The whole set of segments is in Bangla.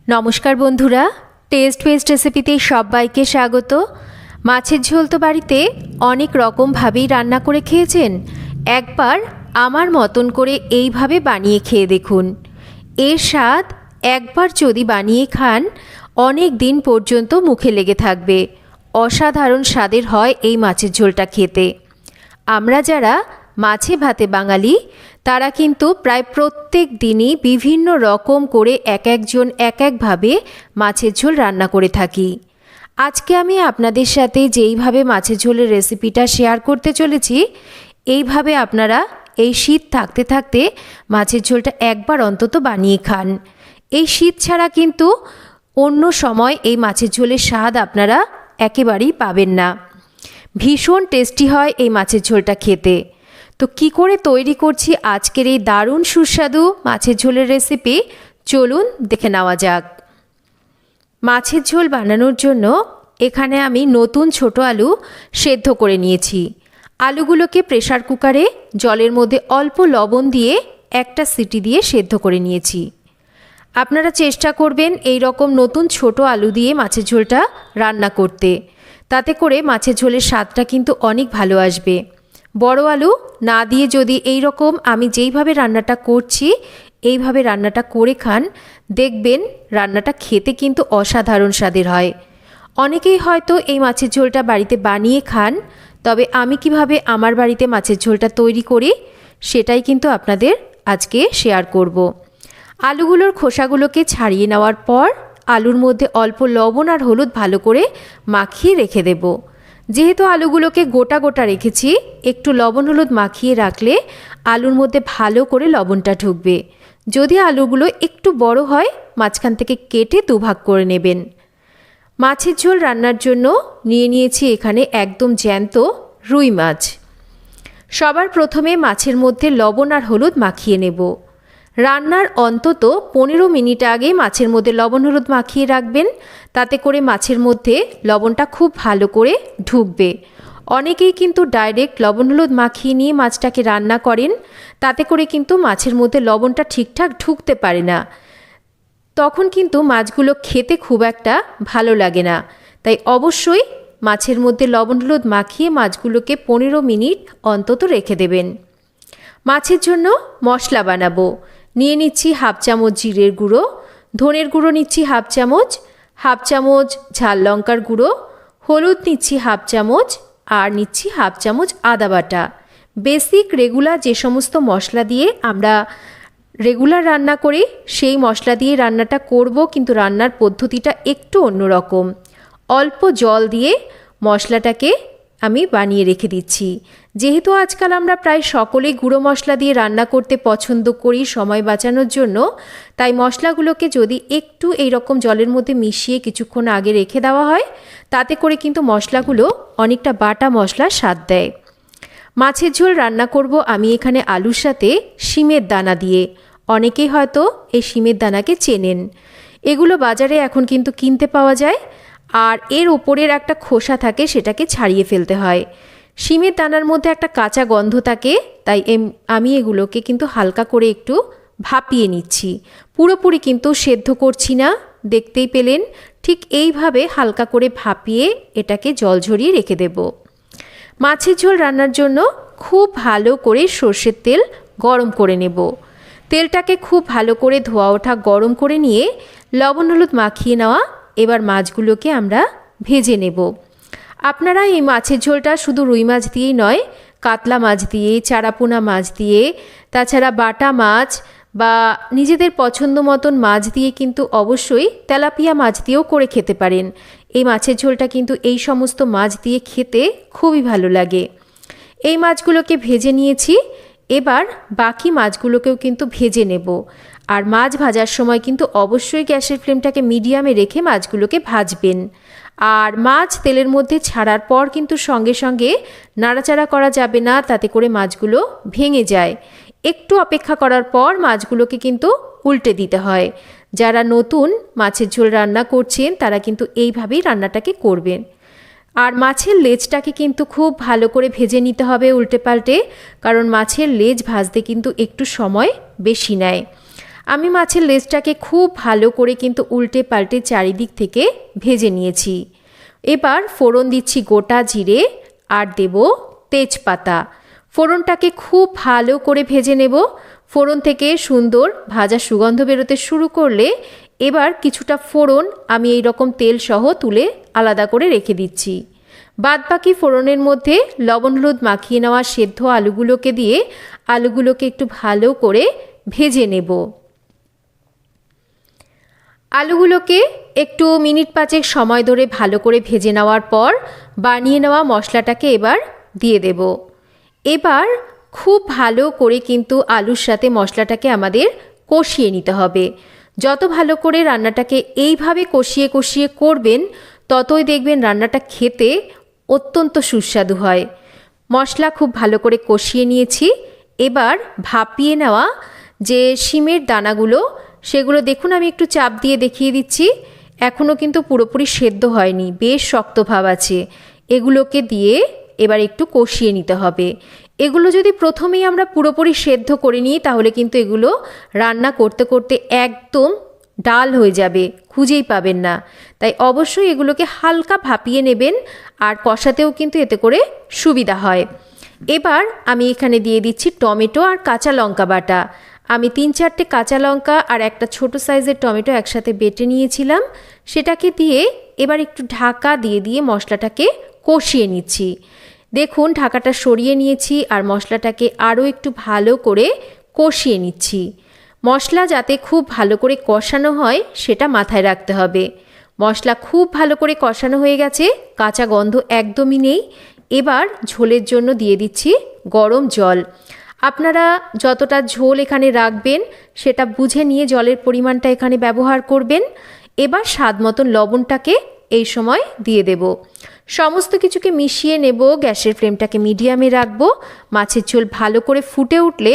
নমস্কার বন্ধুরা, টেস্ট ওয়েস্ট রেসিপিতে সবাইকে স্বাগত। মাছের ঝোল তো বাড়িতে অনেক রকমভাবেই রান্না করে খেয়েছেন। একবার আমার মতন করে এইভাবে বানিয়ে খেয়ে দেখুন। এর স্বাদ একবার যদি বানিয়ে খান অনেক দিন পর্যন্ত মুখে লেগে থাকবে। অসাধারণ স্বাদের হয় এই মাছের ঝোলটা খেতে। আমরা যারা মাছে ভাতে বাঙালি তারা কিন্তু প্রায় প্রত্যেক দিনই বিভিন্ন রকম করে এক একজন এক একভাবে মাছের ঝোল রান্না করে থাকি। আজকে আমি আপনাদের সাথে যেইভাবে মাছের ঝোলের রেসিপিটা শেয়ার করতে চলেছি, এইভাবে আপনারা এই শীত থাকতে থাকতে মাছের ঝোলটা একবার অন্তত বানিয়ে খান। এই শীত ছাড়া কিন্তু অন্য সময় এই মাছের ঝোলের স্বাদ আপনারা একেবারেই পাবেন না। ভীষণ টেস্টি হয় এই মাছের ঝোলটা খেতে। তো কি করে তৈরি করছি আজকের এই দারুণ সুস্বাদু মাছের ঝোলের রেসিপি, চলুন দেখে নেওয়া যাক। মাছের ঝোল বানানোর জন্য এখানে আমি নতুন ছোট আলু সেদ্ধ করে নিয়েছি। আলুগুলোকে প্রেসার কুকারে জলের মধ্যে অল্প লবণ দিয়ে একটা সিটি দিয়ে সেদ্ধ করে নিয়েছি। আপনারা চেষ্টা করবেন এই রকম নতুন ছোট আলু দিয়ে মাছের ঝোলটা রান্না করতে, তাতে করে মাছের ঝোলের স্বাদটা কিন্তু অনেক ভালো আসবে। বড় আলু না দিয়ে যদি এই রকম আমি যেইভাবে রান্নাটা করছি এইভাবে রান্নাটা করে খান, দেখবেন রান্নাটা খেতে কিন্তু অসাধারণ স্বাদের হয়। অনেকেই হয়তো এই মাছের ঝোলটা বাড়িতে বানিয়ে খান, তবে আমি কিভাবে আমার বাড়িতে মাছের ঝোলটা তৈরি করি সেটাই কিন্তু আপনাদের আজকে শেয়ার করব। আলুগুলোর খোসাগুলোকে ছাড়িয়ে নেওয়ার পর আলুর মধ্যে অল্প লবণ আর হলুদ ভালো করে মাখিয়ে রেখে দেব। যেহেতু আলুগুলোকে গোটা গোটা রেখেছি, একটু লবণ হলুদ মাখিয়ে রাখলে আলুর মধ্যে ভালো করে লবণটা ঢুকবে। যদি আলুগুলো একটু বড় হয় মাঝখান থেকে কেটে দুভাগ করে নেবেন। মাছের ঝোল রান্নার জন্য নিয়ে নিয়েছি এখানে একদম জ্যান্ত রুই মাছ। সবার প্রথমে মাছের মধ্যে লবণ আর হলুদ মাখিয়ে নেব। রান্নার অন্তত 15 মিনিট আগে মাছের মধ্যে লবণ হলুদ মাখিয়ে রাখবেন, তাতে করে মাছের মধ্যে লবণটা খুব ভালো করে ঢুকবে। অনেকেই কিন্তু ডাইরেক্ট লবণ হলুদ মাখিয়ে নিয়ে মাছটাকে রান্না করেন, তাতে করে কিন্তু মাছের মধ্যে লবণটা ঠিকঠাক ঢুকতে পারে না, তখন কিন্তু মাছগুলো খেতে খুব একটা ভালো লাগে না। তাই অবশ্যই মাছের মধ্যে লবণ হলুদ মাখিয়ে মাছগুলোকে 15 মিনিট অন্তত রেখে দেবেন। মাছের জন্য মশলা বানাবো। নিয়ে নিচ্ছি হাফ চামচ জিরের গুঁড়ো, ধনের গুঁড়ো নিচ্ছি হাফ চামচ ঝাল লঙ্কার গুঁড়ো, হলুদ নিচ্ছি হাফ চামচ আর নিচ্ছি হাফ চামচ আদা বাটা। বেসিক রেগুলার যে সমস্ত মশলা দিয়ে আমরা রেগুলার রান্না করি সেই মশলা দিয়ে রান্নাটা করব, কিন্তু রান্নার পদ্ধতিটা একটু অন্যরকম। অল্প জল দিয়ে মশলাটাকে আমি বানিয়ে রেখে দিচ্ছি। যেহেতু আজকাল আমরা প্রায় সকলেই গুঁড়ো মশলা দিয়ে রান্না করতে পছন্দ করি সময় বাঁচানোর জন্য, তাই মশলাগুলোকে যদি একটু এই রকম জলের মধ্যে মিশিয়ে কিছুক্ষণ আগে রেখে দেওয়া হয়, তাতে করে কিন্তু মশলাগুলো অনেকটা বাটা মশলার স্বাদ দেয়। মাছের ঝোল রান্না করব আমি এখানে আলুর সাথে শিমের দানা দিয়ে। অনেকেই হয়তো এই শিমের দানাকে চেনেন। এগুলো বাজারে এখন কিন্তু কিনতে পাওয়া যায়, আর এর ওপরের একটা খোসা থাকে, সেটাকে ছাড়িয়ে ফেলতে হয়। শিমের দানার মধ্যে একটা কাঁচা গন্ধ থাকে, তাই আমি এগুলোকে কিন্তু হালকা করে একটু ভাপিয়ে নিচ্ছি। পুরোপুরি কিন্তু সেদ্ধ করছি না, দেখতেই পেলেন। ঠিক এইভাবে হালকা করে ভাপিয়ে এটাকে জল ঝরিয়ে রেখে দেব। মাছের ঝোল রান্নার জন্য খুব ভালো করে সর্ষের তেল গরম করে নেব। তেলটাকে খুব ভালো করে ধোয়া ওঠা গরম করে নিয়ে লবণ হলুদ মাখিয়ে নেওয়া এবার মাছগুলোকে আমরা ভেজে নেব। আপনারা এই মাছের ঝোলটা শুধু রুই মাছ দিয়েই নয়, কাতলা মাছ দিয়ে, চারাপোনা মাছ দিয়ে, তাছাড়া বাটা মাছ বা নিজেদের পছন্দ মতন মাছ দিয়ে কিন্তু অবশ্যই তেলাপিয়া মাছ দিয়েও করে খেতে পারেন। এই মাছের ঝোলটা কিন্তু এই সমস্ত মাছ দিয়ে খেতে খুবই ভালো লাগে। এই মাছগুলোকে ভেজে নিয়েছি, এবার বাকি মাছগুলোকেও কিন্তু ভেজে নেব। আর মাছ ভাজার সময় কিন্তু অবশ্যই গ্যাসের ফ্লেমটাকে মিডিয়ামে রেখে মাছগুলোকে ভাজবেন। আর মাছ তেলের মধ্যে ছাড়ার পর কিন্তু সঙ্গে সঙ্গে নাড়াচাড়া করা যাবে না, তাতে করে মাছগুলো ভেঙে যায়। একটু অপেক্ষা করার পর মাছগুলোকে কিন্তু উল্টে দিতে হয়। যারা নতুন মাছের ঝোল রান্না করছেন তারা কিন্তু এইভাবেই রান্নাটাকে করবেন। আর মাছের লেজটাকে কিন্তু খুব ভালো করে ভেজে নিতে হবে উল্টে পাল্টে, কারণ মাছের লেজ ভাজতে কিন্তু একটু সময় বেশি নেয়। আমি মাছের লেজটাকে খুব ভালো করে কিন্তু উল্টে পাল্টে চারিদিক থেকে ভেজে নিয়েছি। এবার ফোড়ন দিচ্ছি গোটা জিরে আর দেব তেজপাতা। ফোড়নটাকে খুব ভালো করে ভেজে নেব। ফোড়ন থেকে সুন্দর ভাজা সুগন্ধ বেরোতে শুরু করলে এবার কিছুটা ফোড়ন আমি এই রকম তেল সহ তুলে আলাদা করে রেখে দিচ্ছি। বাদবাকি ফোড়নের মধ্যে লবণ হলুদ মাখিয়ে নেওয়া সেদ্ধ আলুগুলোকে দিয়ে আলুগুলোকে একটু ভালো করে ভেজে নেব। আলুগুলোকে একটু মিনিট 5 সময় ধরে ভালো করে ভেজে নেওয়ার পর বানিয়ে নেওয়া মশলাটাকে এবার দিয়ে দেব। এবার খুব ভালো করে কিন্তু আলুর সাথে মশলাটাকে আমাদের কষিয়ে নিতে হবে। যত ভালো করে রান্নাটাকে এইভাবে কষিয়ে কষিয়ে করবেন ততই দেখবেন রান্নাটা খেতে অত্যন্ত সুস্বাদু হয়। মশলা খুব ভালো করে কষিয়ে নিয়েছি। এবার ভাপিয়ে নেওয়া যে শিমের দানাগুলো সেগুলো দেখুন আমি একটু চাপ দিয়ে দেখিয়ে দিচ্ছি, এখনও কিন্তু পুরোপুরি সেদ্ধ হয়নি, বেশ শক্ত ভাব আছে। এগুলোকে দিয়ে এবার একটু কষিয়ে নিতে হবে। এগুলো যদি প্রথমেই আমরা পুরোপুরি সেদ্ধ করে নিই তাহলে কিন্তু এগুলো রান্না করতে করতে একদম ডাল হয়ে যাবে, খুঁজেই পাবেন না। তাই অবশ্যই এগুলোকে হালকা ভাপিয়ে নেবেন, আর কষাতেও কিন্তু এতে করে সুবিধা হয়। এবার আমি এখানে দিয়ে দিচ্ছি টমেটো আর কাঁচা লঙ্কা বাটা। আমি 3-4টে কাঁচা লঙ্কা আর একটা ছোট সাইজের টমেটো একসাথে বেটে নিয়েছিলাম, সেটাকে দিয়ে এবার একটু ঢাকা দিয়ে দিয়ে মশলাটাকে কষিয়ে নিচ্ছি। দেখুন ঢাকাটা সরিয়ে নিয়েছি আর মশলাটাকে আরও একটু ভালো করে কষিয়ে নিচ্ছি। মশলা যাতে খুব ভালো করে কষানো হয় সেটা মাথায় রাখতে হবে। মশলা খুব ভালো করে কষানো হয়ে গেছে, কাঁচা গন্ধ একদমই নেই। এবার ঝোলের জন্য দিয়ে দিচ্ছি গরম জল। আপনারা যতটা ঝোল এখানে রাখবেন সেটা বুঝে নিয়ে জলের পরিমাণটা এখানে ব্যবহার করবেন। এবার স্বাদ মতন লবণটাকে এই সময় দিয়ে দেব। সমস্ত কিছুকে মিশিয়ে নেব, গ্যাসের ফ্লেমটাকে মিডিয়ামে রাখবো। মাছের ঝোল ভালো করে ফুটে উঠলে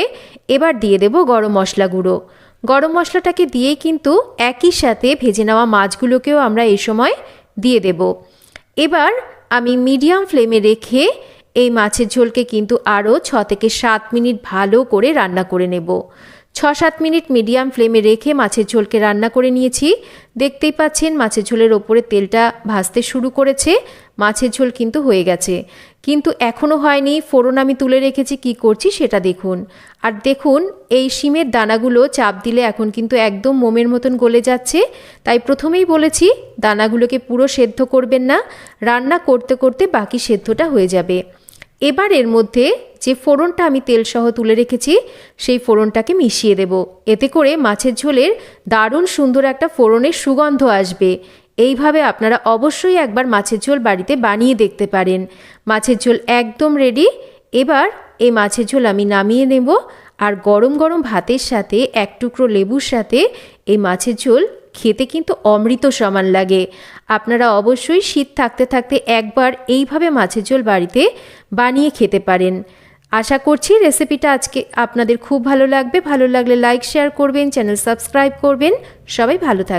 এবার দিয়ে দেব গরম মশলা গুঁড়ো। গরম মশলাটাকে দিয়েই কিন্তু একই সাথে ভেজে নেওয়া মাছগুলোকেও আমরা এই সময় দিয়ে দেব। এবার আমি মিডিয়াম ফ্লেমে রেখে এই মাছের ঝোলকে কিন্তু আরও 6 থেকে 7 মিনিট ভালো করে রান্না করে নেব। 6-7 মিনিট মিডিয়াম ফ্লেমে রেখে মাছের ঝোলকে রান্না করে নিয়েছি। দেখতেই পাচ্ছেন মাছের ঝোলের ওপরে তেলটা ভাসতে শুরু করেছে। মাছের ঝোল কিন্তু হয়ে গেছে, কিন্তু এখনও হয়নি। ফোড়ন আমি তুলে রেখেছি, কি করছি সেটা দেখুন। আর দেখুন এই শিমের দানাগুলো চাপ দিলে এখন কিন্তু একদম মোমের মতন গলে যাচ্ছে। তাই প্রথমেই বলেছি দানাগুলোকে পুরো সেদ্ধ করবেন না, রান্না করতে করতে বাকি সেদ্ধটা হয়ে যাবে। এবার এর মধ্যে যে ফোড়নটা আমি তেলসহ তুলে রেখেছি সেই ফোড়নটাকে মিশিয়ে দেব। এতে করে মাছের ঝোলের দারুণ সুন্দর একটা ফোড়নের সুগন্ধ আসবে। এইভাবে আপনারা অবশ্যই একবার মাছের ঝোল বাড়িতে বানিয়ে দেখতে পারেন। মাছের ঝোল একদম রেডি। এবার এই মাছের ঝোল আমি নামিয়ে নেব, আর গরম গরম ভাতের সাথে এক টুকরো লেবুর সাথে এই মাছের ঝোল খেতে কিন্তু অমৃত সমান লাগে। আপনারা অবশ্যই শীত থাকতে থাকতে একবার এইভাবে মাছের ঝোল বাড়িতে বানিয়ে খেতে পারেন। আশা করছি রেসিপিটা আজকে আপনাদের খুব ভালো লাগবে। ভালো লাগলে লাইক শেয়ার করবেন, চ্যানেল সাবস্ক্রাইব করবেন। সবাই ভালো থাকবেন।